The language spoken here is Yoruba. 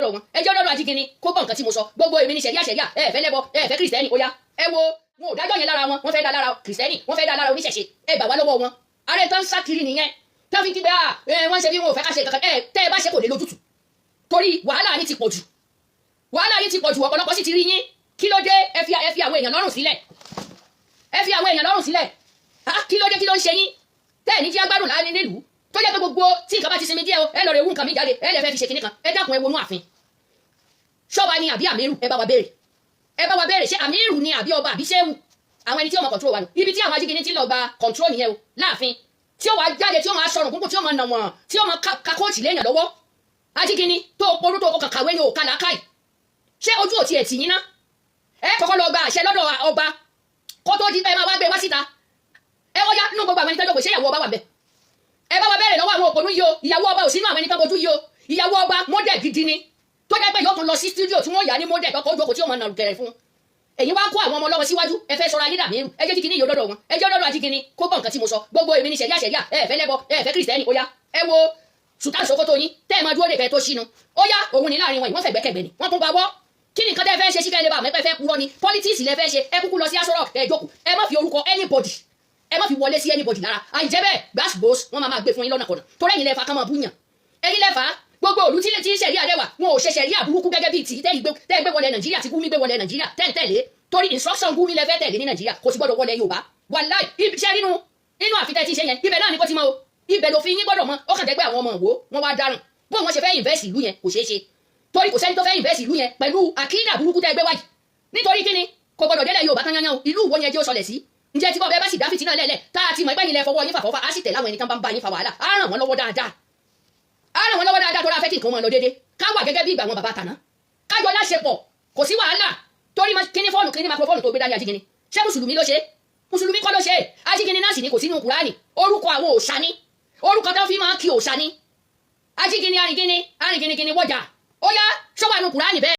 dọ́dọ̀ wọn ẹjọ́ dọ́dọ̀ ajíkíní kó gbọ́ nǹkan tí mo sọ gbogbo èmi ní ṣẹ̀ríà ẹ fẹ́ lẹ́bọ ẹ fẹ́ kìrìsìtẹ́nì ó yá ẹ wo wọn ò dájọ́ yẹn lára wọn fẹ́ dá lára kìrìsìtẹ́nì wọ́n fẹ́ dá lára oníṣẹ̀ṣe ẹ bà wá lọ́wọ́ wọn ààrẹ tán sá kiri nìyẹn tán fi kígbe wọ́n ṣe bí wọn ò fẹ́ ká ṣe kankan tẹ́ ẹ bá ṣe kò lè lójútù torí wàhálà yín ti pọ̀ jù ọ̀pọ̀lọpọ̀ sì ti rí yín kí ló dé ẹ fi àwọn èèyàn lọ́rùn sílẹ̀ kí ló dé kí ló ń ṣe yín tẹ́ ẹ̀ ní jí agbádùn láàrin nílùú tó jẹ́ pé gbogbo tí nǹkan bá ti sinmi díẹ̀ o ẹ lọ rẹ̀ ewu nǹkan mi jáde ẹ lè fẹ́ fi ṣe kinní kan ẹ dákun ẹ wọnú ààfin ṣọ́ba ni àbí àmírù ẹ bá wa béèrè ṣé àmírù ni àbí ọba àbí ṣéwù àwọn ẹni tí ó mọ control wa nù ibi tí àwọn ajínigbé ti lọ gba control nìyẹn o láàfin tí ó wà jáde tí ó máa sọ̀rọ̀ kúkú tí ó máa nà wọ̀n tí ó máa ka kóòtù léèyàn lọ́wọ́ ajínigbé tó polú tó kàkàwé ni ò kà lákàì ṣé ojú ò tiẹ̀ tì yín ná ẹ kọ́kọ́ lọ gba àṣẹ lọ́dọ̀ ọba kó tó di ẹ máa wá gbé wá síta ẹ wọ́n yá nínú gbogbo àwọn ẹni tọ́jọ́ kò ṣe ìyàwó ọba wà bẹ́ẹ̀ ẹ bá wa bẹ̀rẹ̀ lọ́wọ́ àwọn òpònú yìí o ìyàwó ọba ò sínú àwọn ẹni tó bojú yìí o ìyàwó ọba mọ́dẹ̀ gidi ni tó jẹ́ pé yóò tún lọ sí stúdíò tí wọ́n yà ní mọ́dẹ̀ tọkọ̀ ojú ọkọ̀ tí ó máa nà gẹ̀rẹ̀ fún èyí wá kó àwọn ọmọ ọlọ́wọ́ síwájú ẹ fẹ́ sọra ayédà mìíràn ẹ jẹ́ jíkìní yóò dọ́dọ̀ wọn ẹ jẹ́ dọ́dọ̀ ajíkìní kó gbọ́ nǹkan tí mo sọ gbogbo èmi ní ṣẹ̀ríà ẹ fẹ́ lẹ́bọ ẹ fẹ́ kìrìsìtẹ́nì ó yá ẹ wo Sultan Sokoto yín tẹ́ ẹ máa dúró de kẹ́ tó ṣínú ó yá òun ní láàrin wọn ìwọ́n fẹ́ gbẹ́kẹ̀gbẹ́ ni wọ́n tún gba wọ́ kí ni nǹkan tẹ́ fẹ́ ṣe sí kẹ́lẹ́ bá mẹ́pẹ́ fẹ́ purọ́ ni politics lẹ fẹ́ ṣe ẹ kúkú lọ sí asọ́rọ̀ ẹ jókòó ẹ má fi orúkọ anybody ẹ má fi wọlé sí anybody lára àìjẹ́ bẹ́ẹ̀ gbàsgbòs wọ́n máa gbé fún yín lọ́nà kọ̀nà torí ẹ̀yin lẹ́fà kán máa búyàn ẹ̀yin lẹ́fà gbogbo òlú tí ṣẹ̀ríà rẹwà wọn ò ṣe ṣẹ̀ríà burúkú gẹ́gẹ́ bíi tìí tẹ́ gbé wọlé Nàìjíríà tí Gumi gbé wọlé Nàìjíríà tẹ́lẹ̀ torí instruction Gumi lẹ fẹ́ tẹ̀lé ní Nàìjíríà kò sì gbọ́dọ̀ wọlé Yorùbá wàláì iṣẹ́ nínú àfitẹ́ tí ṣe yẹn ibẹ̀ náà ni kò ti mọ o ibẹ̀ ló fi yín gbọ́dọ̀ mọ ó kàn dẹ́gbẹ́ àwọn ọmọ òwò wọn wá dáràn bó wọn ṣe fẹ́ invest ìlú yẹn kò ṣeé ṣe torí kò sẹ́ni tó fẹ́ invest ìlú yẹn pẹ̀lú àkídà burúkú tẹ́ gbé wáyìí nítorí kíni kò gbọ́dọ̀ délẹ̀ Yorùbá tán yányán o ìlú wo yẹn jẹ́ ó sọlẹ̀ sí ǹjẹ́ tí bọ́ọ̀bẹ bá sì dá fìtínà lẹ́lẹ̀ tá a ti mọ̀ ẹgbẹ́ yìí lẹ fọwọ́ yín fàfọ́fà á sì tẹ̀ láwọn ẹni tán bá ń bá yín fa wàhálà á ràn wọ́n lọ́wọ́ dáadáa tó ra fẹ́ kí nǹkan wọn lọ déédéé ká wà gẹ́gẹ́ bí ìgbà wọn bàbá tàná kájọ láṣepọ̀ kò sí wàhálà torí kíní fóònù kíní makrofóònù tó gbé dání ajígini ṣé mùsùlùmí ló ṣe mùsùlùmí kọ́ ló ṣe ajígini náà sì ni kò sínú Kùránì orúkọ àwọn òòṣà ni orúkọ tó fi máa ń kí òòṣà ni ajígini arìngini wọ́jà ó yá ṣọ́wọ́ àánú Kùránì bẹ́ẹ̀.